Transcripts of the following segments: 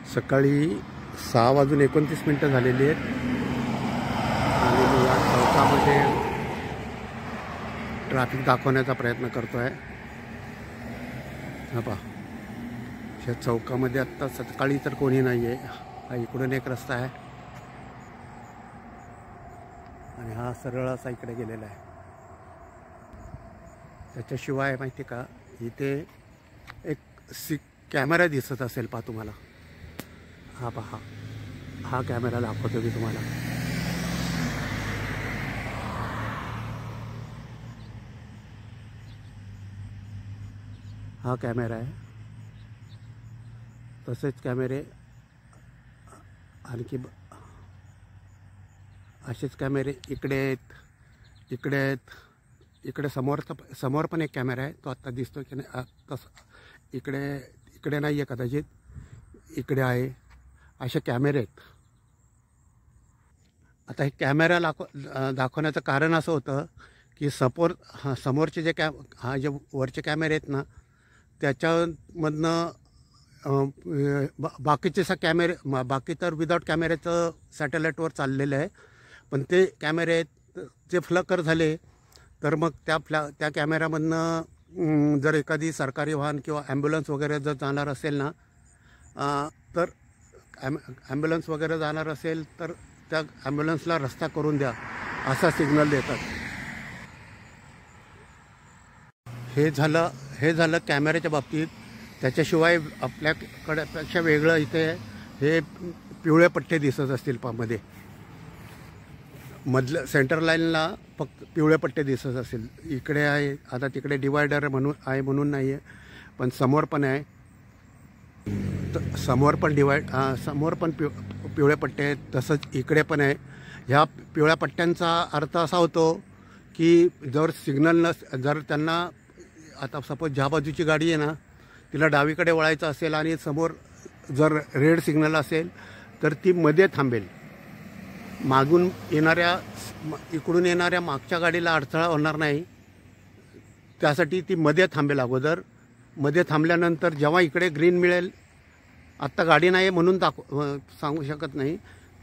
सकाळी 6:29 झालेली आहेत आणि मी या चौकामध्ये ट्रॅफिक दाखवण्याचा प्रयत्न करतो आहे। हा पहा, या चौकामध्ये आत्ता सकाळी तर कोणी नाही आहे। हा इकडून एक रस्ता आहे आणि हा सरळ असा इकडे गेलेला आहे। त्याच्याशिवाय माहिती का, इथे एक कॅमेरा दिसत असेल पहा तुम्हाला। हा पहा, हा कॅमेरा दाखवतो मी तुम्हाला। हा कॅमेरा आहे। तसेच कॅमेरे आणखी असेच कॅमेरे इकडे आहेत, इकडे आहेत, इकडे समोर पण एक कॅमेरा आहे। तो आत्ता दिसतो की नाही तसं इकडे नाही आहे कदाचित, इकडे आहे। असे कॅमेरे आहेत। आता हे कॅमेरा दाखवण्याचं कारण असं होतं की समोरचे जे जे वरचे कॅमेरे आहेत ना, त्याच्यामधनं बाकीचे बाकी तर विदाऊट कॅमेऱ्याचं सॅटेलाईटवर चाललेलं आहे। पण ते कॅमेरे जे फ्लकर झाले तर मग त्या कॅमेऱ्यामधनं जर एखादी सरकारी वाहन किंवा ॲम्ब्युलन्स वगैरे जर जाणार असेल ना, तर ॲम्ब्युलन्स वगैरे जाणार असेल तर त्या ॲम्ब्युलन्सला रस्ता करून द्या असा सिग्नल देतात। हे झालं कॅमेऱ्याच्या बाबतीत। त्याच्याशिवाय आपल्याकडेपेक्षा वेगळं इथे हे पिवळे पट्टे दिसत असतील मध्ये मधलं सेंटर लाईनला फक्त पिवळे पट्टे दिसत असतील। इकडे आहे, आता तिकडे डिवायडर म्हणून नाही आहे, पण समोर पण आहे। समोर पण पिवळे पट्टे आहेत, तसंच इकडे पण आहे। ह्या पिवळ्या पट्ट्यांचा अर्थ असा होतो की जर त्यांना आता सपोज ज्या बाजूची गाडी आहे ना, तिला डावीकडे वळायचं असेल आणि समोर जर रेड सिग्नल असेल तर ती मध्ये थांबेल। इकडून येणाऱ्या मागच्या गाडीला अडथळा होणार नाही, त्यासाठी ती मध्ये थांबेल। अगोदर मध्ये थांबल्यानंतर जेव्हा इकडे ग्रीन मिळेल, आत्ता गाडी नाही म्हणून सांगू शकत नाही,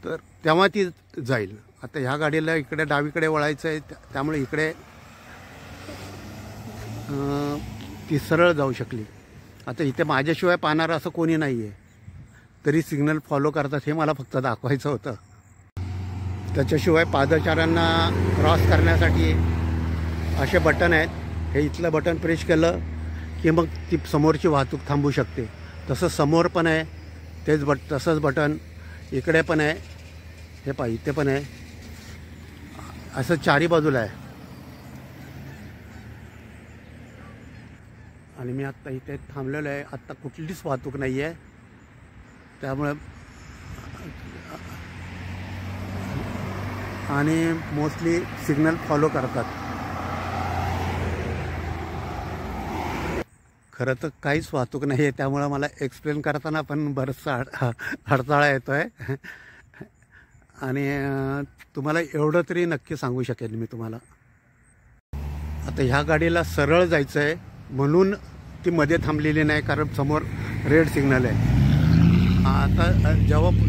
तर तेव्हा ती जाईल। आता ह्या गाडीला इकडे डावीकडे वळायचं आहे, त्यामुळे इकडे ती सरळ जाऊ शकली। आता इथे माझ्याशिवाय पाहणारं असं कोणी नाही आहे, तरी सिग्नल फॉलो करतात हे मला फक्त दाखवायचं होतं। त्याच्याशिवाय पादचाऱ्यांना क्रॉस करण्यासाठी असे बटन आहेत। हे इथलं बटन प्रेस केलं की मग ती समोरची वाहतूक थांबू शकते। तसं समोर पण आहे तसंच बटन, इकडे पण आहे, हे पहा इथे पण आहे, असं चारी बाजूला आहे। आणि मी आत्ता इथे थांबलेलो आहे। आत्ता कुठलीच वाहतूक नाही आहे, त्यामुळे आणि मोस्टली सिग्नल फॉलो करतात। खरं तर काहीच वाहतूक नाही आहे, त्यामुळं मला एक्सप्लेन करताना पण बरंचसा अडथळा येतो आहे। आणि तुम्हाला एवढं तरी नक्की सांगू शकेन मी तुम्हाला। आता ह्या गाडीला सरळ जायचं आहे म्हणून ती मध्ये थांबलेली नाही, कारण समोर रेड सिग्नल आहे। आता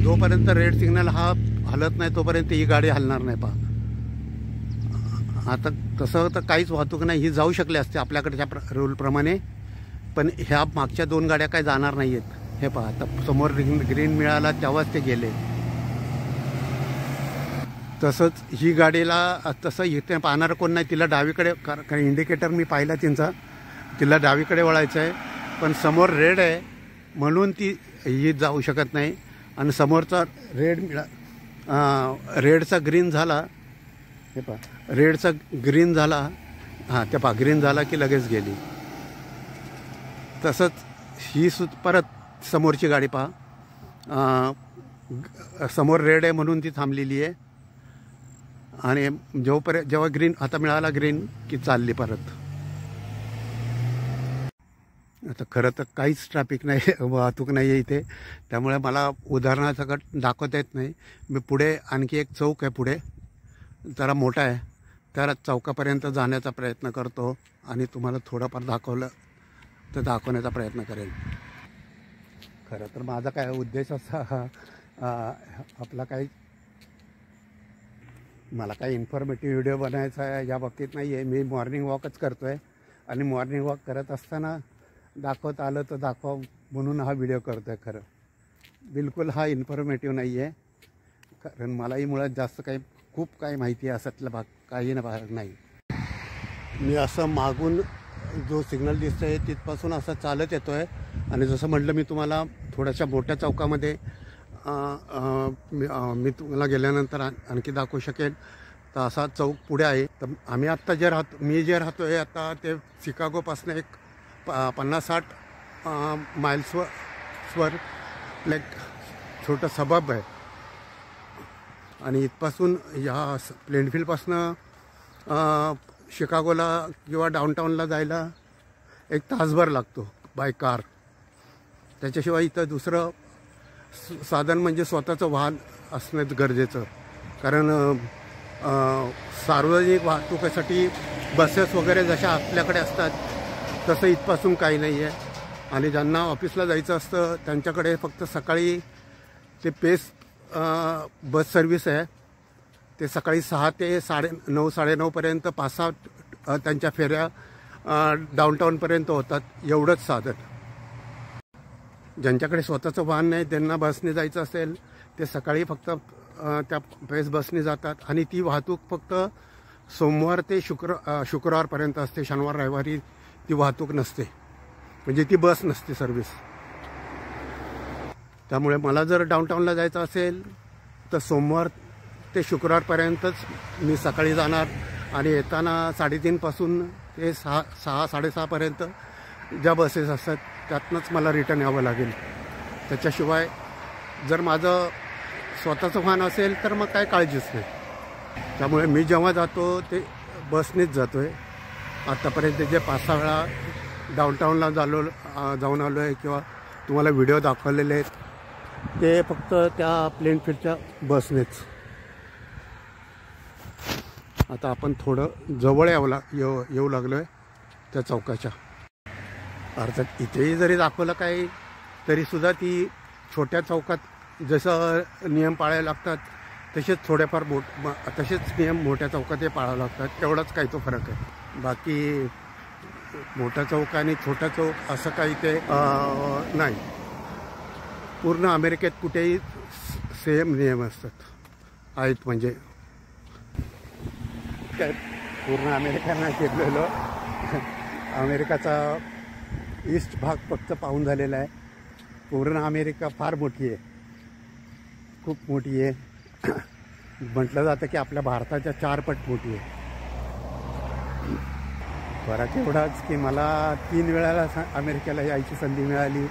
जोपर्यंत रेड सिग्नल हा हलत नाही तोपर्यंत ही गाडी हलणार नाही पहा। आता तसं तर काहीच वाहतूक नाही, ही जाऊ शकली असते आपल्याकडच्या रूलप्रमाणे, पण ह्या मागच्या 2 गाड्या काय जाणार नाही आहेत। हे पहा, आता समोर ग्रीन मिळाला तेव्हाच ते गेले। तसंच ही गाडीला तसं इथे पाहणारं कोण नाही, तिला डावीकडे कारण इंडिकेटर मी पाहिला तिला डावीकडे वळायचं आहे, पण समोर रेड आहे म्हणून ही जाऊ शकत नाही। आणि समोरचा रेडचा ग्रीन झाला, हे पहा रेडचा ग्रीन झाला, हां ते पहा ग्रीन झाला की लगेच गेली। तसंच ही परत समोरची गाडी पहा, समोर रेड आहे म्हणून ती थांबलेली आहे, आणि जेव्हा ग्रीन आता मिळाला ग्रीन की चालली परत। आता खरं तर काहीच ट्रॅफिक नाही, वाहतूक नाही आहे इथे, त्यामुळे मला उदाहरणासकट दाखवता येत नाही। मी पुढे आणखी एक चौक आहे, पुढे जरा मोठा आहे, त्या चौकापर्यंत जाण्याचा प्रयत्न करतो आणि तुम्हाला थोडंफार दाखवण्याचा प्रयत्न करेन। खरं तर माझा काय उद्देश असा आपला काही मला काही इन्फॉर्मेटिव्ह व्हिडिओ बनायचा आहे या बाबतीत नाही आहे. मी मॉर्निंग वॉकच करतो आहे आणि मॉर्निंग वॉक करत असताना दाखवता आलं तर दाखवा म्हणून हा व्हिडिओ करतो आहे. खरं बिलकुल हा इन्फॉर्मेटिव्ह नाही आहे, कारण मलाही मुळात जास्त काही खूप काही माहिती आहे असातला भाग काही भाग नाही. मी असं मागून जो सिग्नल दिसतो आहे तिथपासून असं चालत येतो आहे आणि जसं म्हटलं मी तुम्हाला थोड्याशा मोठ्या चौकामध्ये मी तुम्हाला गेल्यानंतर आणखी दाखवू शकेन. तर असा चौक पुढे आहे. तर आम्ही आत्ता मी जे राहतो आहे आता ते शिकागोपासून एक 50-60 माइल्सवर एक छोटं सबब आहे आणि इथपासून ह्या प्लेनफील्डपासून शिकागोला किंवा डाऊनटाऊनला जायला 1 तासभर लागतो बाय कार. त्याच्याशिवाय इथं दुसरं साधन म्हणजे स्वतःचं वाहन असणं गरजेचं, कारण सार्वजनिक वाहतुकीसाठी बसेस वगैरे जशा आपल्याकडे असतात तसं इथपासून काही नाही आहे. आणि ज्यांना ऑफिसला जायचं असतं त्यांच्याकडे फक्त सकाळी ते पेस बस सर्व्हिस आहे. ते सकाळी 6 ते 9:30 साडेनऊपर्यंत 5-6 त्यांच्या फेऱ्या डाऊनटाऊनपर्यंत होतात. एवढंच साधन. ज्यांच्याकडे स्वतःचं वाहन नाही त्यांना बसने जायचं असेल ते सकाळी फक्त त्या पेस बसने जातात आणि ती वाहतूक फक्त सोमवार ते शुक्रवारपर्यंत असते. शनिवार रविवारी ती वाहतूक नसते, म्हणजे ती बस नसते सर्व्हिस. त्यामुळे मला जर डाऊनटाऊनला जायचं असेल तर सोमवार ते शुक्रवारपर्यंतच मी सकाळी जाणार आणि येताना 3:30 पासून ते 6-6:30पर्यंत ज्या बसेस असतात त्यातनंच मला रिटर्न यावं लागेल. त्याच्याशिवाय जर माझं स्वतःचं वाहन असेल तर मग काय काळजीच नाही. त्यामुळे मी जेव्हा जातो ते बसनेच जातो आहे. आत्तापर्यंत जे 5-6 वेळा डाऊनटाऊनला जाऊन आलो आहे किंवा तुम्हाला व्हिडिओ दाखवलेले आहेत ते फक्त त्या प्लेनफील्डच्या बसनेच. आता आपण थोडं जवळ येऊ लागलो आहे त्या चौकाच्या. अर्थात इथेही जरी दाखवलं काही तरीसुद्धा ती छोट्या चौकात जसं नियम पाळायला लागतात तसेच थोडेफार तसेच नियम मोठ्या चौकातही पाळावे लागतात. तेवढाच काही तो फरक आहे. बाकी मोठा चौक आणि छोटा चौक असं काही ते नाही. पूर्ण अमेरिकेत कुठेही सेम नियम आहेत. म्हणजे काय पूर्ण अमेरिकांना फिरलेलो. अमेरिकाचा ईस्ट भाग फक्त पाहून झालेला आहे. पूर्ण अमेरिका फार मोठी आहे, खूप मोठी आहे. म्हटलं जातं की आपल्या भारताच्या 4 पट मोठी आहे. फरक एवढाच की मला 3 वेळाला अमेरिकेला यायची संधी मिळाली,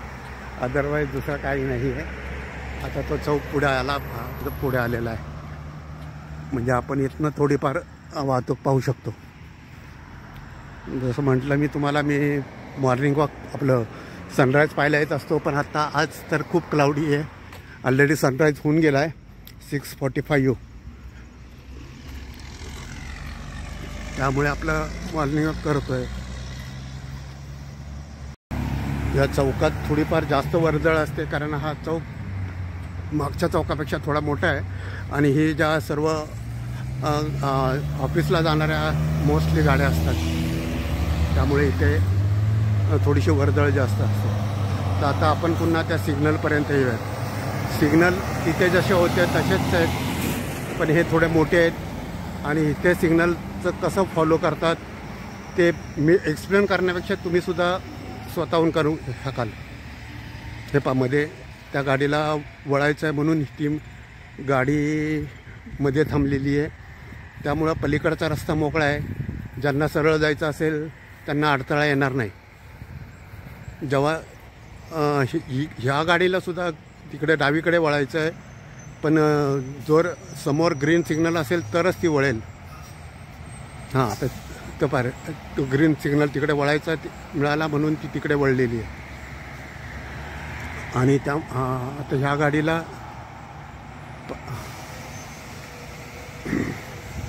अदरवाईज दुसरं काही नाही आहे. आता तो चौक पुढे आलेला आहे, म्हणजे आपण इथनं थोडीफार वाहतूक पाहू शकतो. जसं म्हटलं मी तुम्हाला मी मॉर्निंग वॉक आपलं सनराईज पाहायला येत असतो, पण आता आज तर खूप क्लाउडी आहे. ऑलरेडी सनराईज होऊन गेला आहे 6:45. त्यामुळे आपलं मॉर्निंग वॉक करतो आहे. या चौकात थोडीफार जास्त वर्दळ असते, कारण हा चौक मागच्या चौकापेक्षा थोडा मोठा आहे आणि ही ज्या सर्व ऑफिसला जाणाऱ्या मोस्टली गाड्या असतात, त्यामुळे इथे थोडीशी वर्दळ जास्त असते. तर आता आपण पुन्हा त्या सिग्नलपर्यंत येऊयात. सिग्नल तिथे जसे होते तसेच आहेत, पण हे थोडे मोठे आहेत आणि इथे सिग्नलचं कसं फॉलो करतात ते मी एक्सप्लेन करण्यापेक्षा तुम्हीसुद्धा स्वतःहून करू शकाल. हे मध्ये त्या गाडीला वळायचं आहे म्हणून ती गाडीमध्ये थांबलेली आहे. त्यामुळं पलीकडचा रस्ता मोकळा आहे. ज्यांना सरळ जायचं असेल त्यांना अडथळा येणार नाही. जेव्हा ह्या गाडीलासुद्धा तिकडे डावीकडे वळायचं आहे, पण जर समोर ग्रीन सिग्नल असेल तरच ती वळेल. हां, तर पार तो ग्रीन सिग्नल तिकडे वळायचा मिळाला म्हणून ती तिकडे वळलेली आहे. आणि आता ह्या गाडीला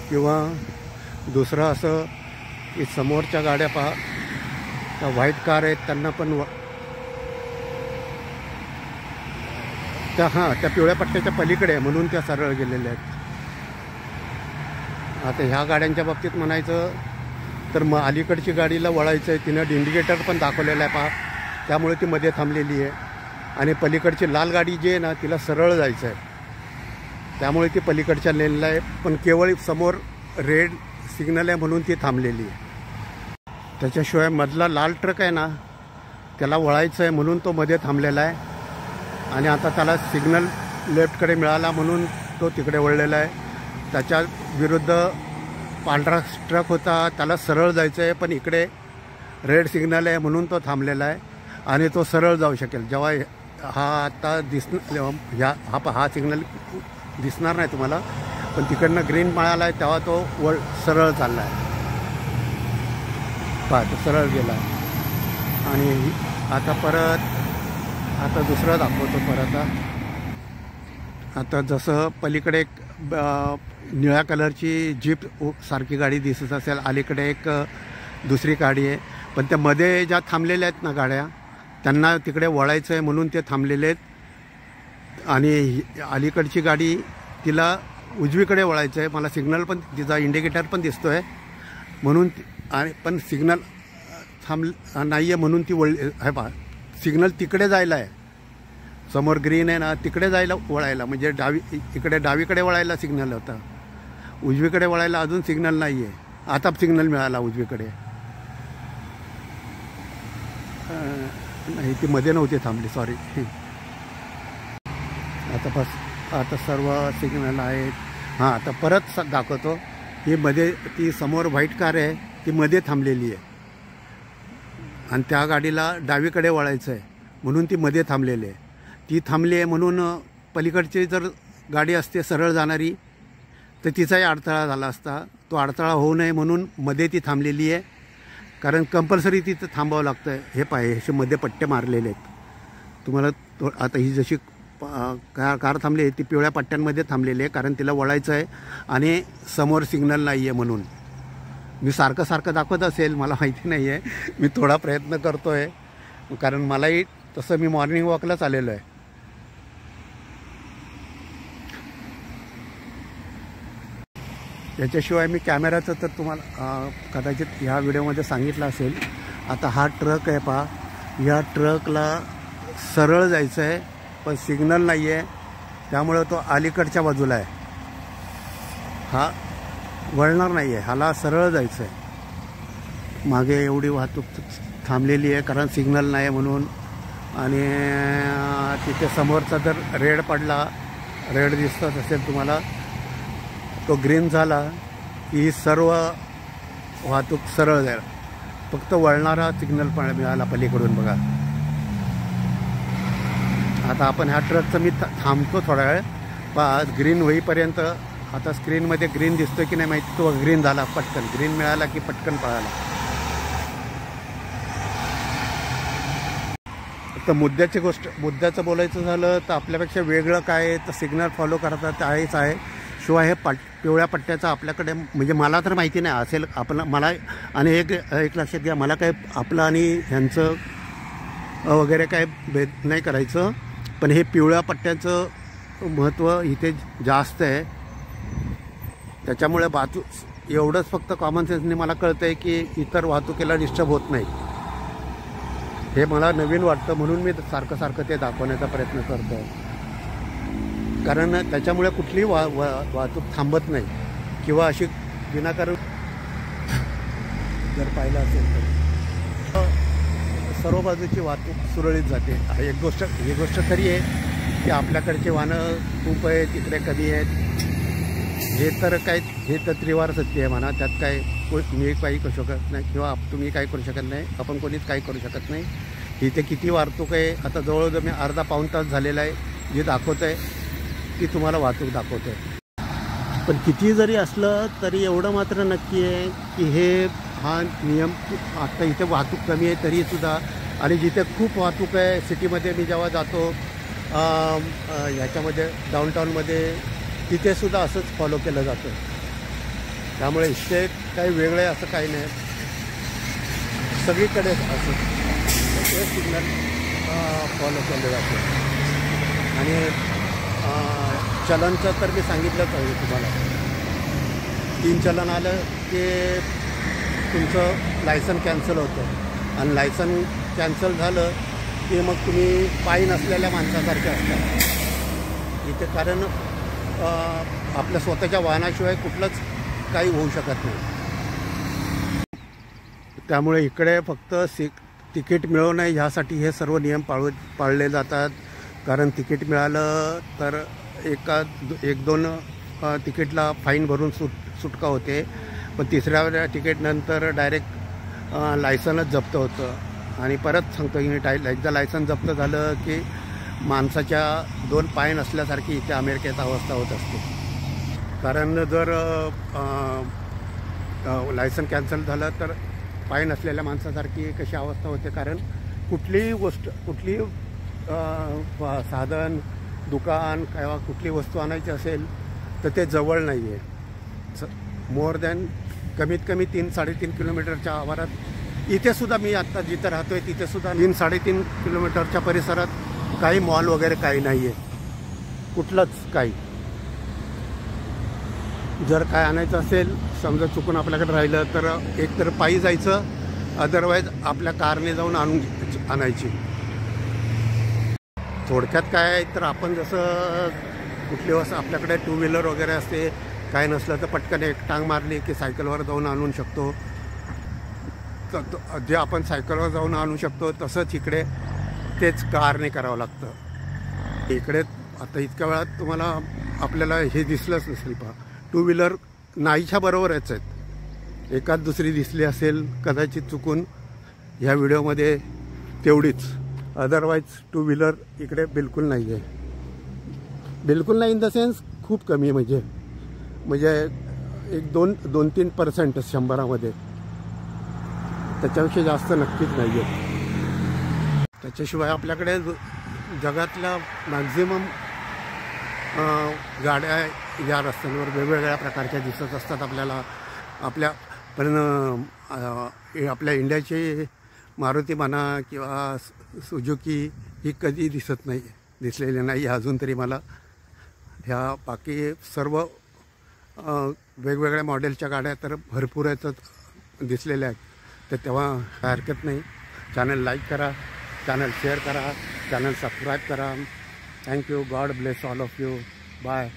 किंवा दुसरं असं की समोरच्या गाड्या पहा, त्या व्हाईट कार आहेत त्यांना पण त्या पिवळ्या पट्ट्याच्या पलीकडे आहे, म्हणून त्या सरळ गेलेल्या आहेत. आता ह्या गाड्यांच्या बाबतीत म्हणायचं तर मग अलीकडची गाडीला वळायचं आहे, तिनं इंडिकेटर पण दाखवलेलं आहे पहा, त्यामुळे ती मध्ये थांबलेली आहे. आणि पलीकडची लाल गाडी जी आहे ना तिला सरळ जायचं आहे, त्यामुळे ती पलीकडच्या लेनला आहे. पण केवळ समोर रेड सिग्नल आहे म्हणून ती थांबलेली आहे. त्याच्याशिवाय मधला लाल ट्रक आहे ना त्याला वळायचं आहे म्हणून तो मध्ये थांबलेला आहे. आणि आता त्याला सिग्नल लेफ्टकडे मिळाला म्हणून तो तिकडे वळलेला आहे. त्याच्या विरुद्ध पांढरा ट्रक होता, त्याला सरळ जायचं आहे, पण इकडे रेड सिग्नल आहे म्हणून तो थांबलेला आहे. आणि तो सरळ जाऊ शकेल. जेव्हा हा आता हा सिग्नल दिसणार नाही तुम्हाला, पण तिकडनं ग्रीन मिळाला आहे तेव्हा तो सरळ चालला आहे. पहा तो सरळ गेला. आणि आता परत दुसरा दाखवतो परत. आता जसं पलीकडे एक निळ्या कलरची जीप सारखी गाडी दिसत असेल, अलीकडे एक दुसरी गाडी आहे, पण त्या मध्ये ज्या थांबलेल्या आहेत ना गाड्या त्यांना तिकडे वळायचं आहे म्हणून ते थांबलेले आहेत. आणि अलीकडची गाडी तिला उजवीकडे वळायचं आहे. मला सिग्नल पण तिचा इंडिकेटर पण दिसतो आहे म्हणून आणि पण सिग्नल नाही आहे म्हणून ती आहे पहा. सिग्नल तिकडे जायला आहे, समोर ग्रीन आहे ना तिकडे जायला वळायला, म्हणजे इकडे डावीकडे वळायला सिग्नल होता, उजवीकडे वळायला अजून सिग्नल नाही आहे. आता सिग्नल मिळाला उजवीकडे. नाही ती मध्ये नव्हती थांबली, सॉरी. आता सर्व सिग्नल आहेत. हां आता परत दाखवतो. ही मध्ये ती समोर व्हाईट कार आहे ती मध्ये थांबलेली आहे आणि त्या गाडीला डावीकडे वळायचं आहे म्हणून ती मध्ये थांबलेली आहे. ती थांबली आहे म्हणून पलीकडची जर गाडी असते सरळ जाणारी तर तिचाही अडथळा झाला असता. तो अडथळा होऊ नये म्हणून मध्ये ती थांबलेली आहे, कारण कंपल्सरी तिथं थांबावं लागतं आहे. हे पाहे असे मध्ये पट्टे मारलेले आहेत तुम्हाला. आता ही जशी कार थांबली आहे ती पिवळ्या पट्ट्यांमध्ये थांबलेली आहे, कारण तिला वळायचं आहे आणि समोर सिग्नल नाही आहे म्हणून. मी सारखं दाखवत असेल मला माहिती नाही आहे, मी थोडा प्रयत्न करतो आहे, कारण मलाही तसं मी मॉर्निंग वॉकलाच आलेलो आहे. याच्याशिवाय मी कॅमेराचं तर तुम्हाला कदाचित ह्या व्हिडिओमध्ये सांगितलं असेल. आता हा ट्रक आहे पहा, या ट्रकला सरळ जायचं आहे पण सिग्नल नाही आहे, त्यामुळं तो अलीकडच्या बाजूला आहे. हा वळणार नाही आहे, ह्याला सरळ जायचं आहे. मागे एवढी वाहतूक थांबलेली आहे कारण सिग्नल नाही म्हणून. आणि तिथे समोरचा जर रेड पडला, रेड दिसत असेल तुम्हाला, तो ग्रीन झाला की सर्व वाहतूक सरळ जाईल. फक्त वळणारा सिग्नल पण मिळाला पलीकडून बघा. आता आपण ह्या ट्रकचं मी थांबतो थोडा वेळ पहा ग्रीन होईपर्यंत. आता स्क्रीनमध्ये ग्रीन दिसतोय की नाही माहिती, तो ग्रीन झाला पटकन, ग्रीन मिळाला की पटकन पळाला. तर मुद्द्याचं बोलायचं झालं तर आपल्यापेक्षा वेगळं काय आहे तर सिग्नल फॉलो करतात ते आहेच आहे. शिवाय हे पिवळ्या पट्ट्याचं आपल्याकडे म्हणजे मला तर माहिती नाही असेल आपलं. मला आणि एक लक्षात घ्या, मला काय आपलं आणि ह्यांचं वगैरे काय भेद नाही करायचं, पण हे पिवळ्या पट्ट्याचं महत्त्व इथे जास्त आहे. त्याच्यामुळे वाहतूक एवढंच फक्त कॉमन सेन्सने मला कळतं आहे की इतर वाहतुकीला डिस्टर्ब होत नाही. हे मला नवीन वाटतं म्हणून मी सारखं ते दाखवण्याचा प्रयत्न करतो आहे. कारण त्याच्यामुळे कुठलीही वाहतूक थांबत नाही किंवा अशी विनाकारण जर पाहिलं असेल तर सर्व बाजूची वाहतूक सुरळीत जाते. ही गोष्ट खरी आहे की आपल्याकडचे वाहनं खूप आहे, तिकडे कमी आहेत. हे तर त्रिवार सत्य आहे म्हणा, त्यात काय मी काही करू शकत नाही किंवा तुम्ही काही करू शकत नाही, आपण कोणीच काही करू शकत नाही. इथे किती वाहतूक आहे, आता जवळजवळ मी अर्धा पाऊण तास झालेला आहे जे दाखवतं आहे ती तुम्हाला वाहतूक दाखवतं आहे. पण किती जरी असलं तरी एवढं मात्र नक्की आहे की हा नियम आत्ता इथे वाहतूक कमी आहे तरीसुद्धा, आणि जिथे खूप वाहतूक आहे सिटीमध्ये मी जेव्हा जातो ह्याच्यामध्ये डाऊनटाऊनमध्ये तिथेसुद्धा असंच फॉलो केलं जातं. त्यामुळे इथे काही वेगळं आहे असं काही नाही, सगळीकडे असं सिग्नल फॉलो केलं जातं. आणि चलनचं तर मी सांगितलंच आहे तुम्हाला. 3 चलन आलं की तुमचं लायसन कॅन्सल होतं आणि लायसन कॅन्सल झालं की मग तुम्ही पायी नसलेल्या माणसासारखे असतात इथे. कारण आपल्या स्वतःच्या वाहनाशिवाय कुठलंच काही होऊ शकत नाही. त्यामुळे इकडे फक्त तिकीट मिळू नये ह्यासाठी हे सर्व नियम पाळले जातात. कारण तिकीट मिळालं तर एक दोन तिकीटला फाईन भरून सुटका होते, पण तिसऱ्या तिकीटनंतर डायरेक्ट लायसनच जप्त होतं. आणि परत सांगतो की एकदा लायसन जप्त झालं की माणसाच्या 2 पाय नसल्यासारखी इथे अमेरिकेत अवस्था होत असते. कारण जर लायसन कॅन्सल झालं तर पाय नसलेल्या माणसासारखी कशी अवस्था होते. कारण कुठलीही गोष्ट, कुठलीही साधन, दुकान किंवा कुठली वस्तू आणायची असेल तर ते जवळ नाही आहे. मोर दॅन कमीत कमी 3-3.5 किलोमीटरच्या आवारात. इथेसुद्धा मी आत्ता जिथं राहतो आहे तिथेसुद्धा 3-3.5 किलोमीटरच्या परिसरात काही मॉल वगैरे काही नाही आहे, कुठलंच काही. जर काय आणायचं असेल, समजा चुकून आपल्याकडे राहिलं तर एक तर पायी जायचं, अदरवाईज आपल्या कारने जाऊन आणायची. थोडक्यात काय आहे तर आपण जसं कुठली वस्तू आपल्याकडे 2 व्हीलर वगैरे असते, काय नसलं तर पटकन एक टांग मारली की सायकलवर जाऊन आणू शकतो. जे आपण सायकलवर जाऊन आणू शकतो तसंच इकडे तेच कारने करावं लागतं. इकडे आता इतक्या वेळात तुम्हाला आपल्याला हे दिसलंच नसेल. 2 व्हीलर नाहीच्या बरोबरच आहेत. एकाच दुसरी दिसली असेल कदाचित चुकून ह्या व्हिडिओमध्ये, तेवढीच. अदरवाईज 2 व्हीलर इकडे बिलकुल नाही आहे. बिलकुल नाही इन द सेन्स खूप कमी, म्हणजे 2-3% 100मध्ये, त्याच्यापेक्षा जास्त नक्कीच नाही आहे. त्याच्याशिवाय आपल्याकडे जगातल्या मॅक्झिमम गाड्या या रस्त्यांवर वेगवेगळ्या प्रकारच्या दिसत असतात आपल्याला. पण आपल्या इंडियाची मारुती म्हणा किंवा सुझुकी ही कधी दिसलेली नाही अजून तरी मला. ह्या बाकी सर्व वेगवेगळ्या मॉडेलच्या गाड्या तर भरपूरच दिसलेल्या आहेत. तर तेव्हा काय हरकत नाही. चॅनल लाईक करा, चॅनल शेअर करा, चॅनल सबस्क्राईब करा. Thank you. God bless all of you. Bye.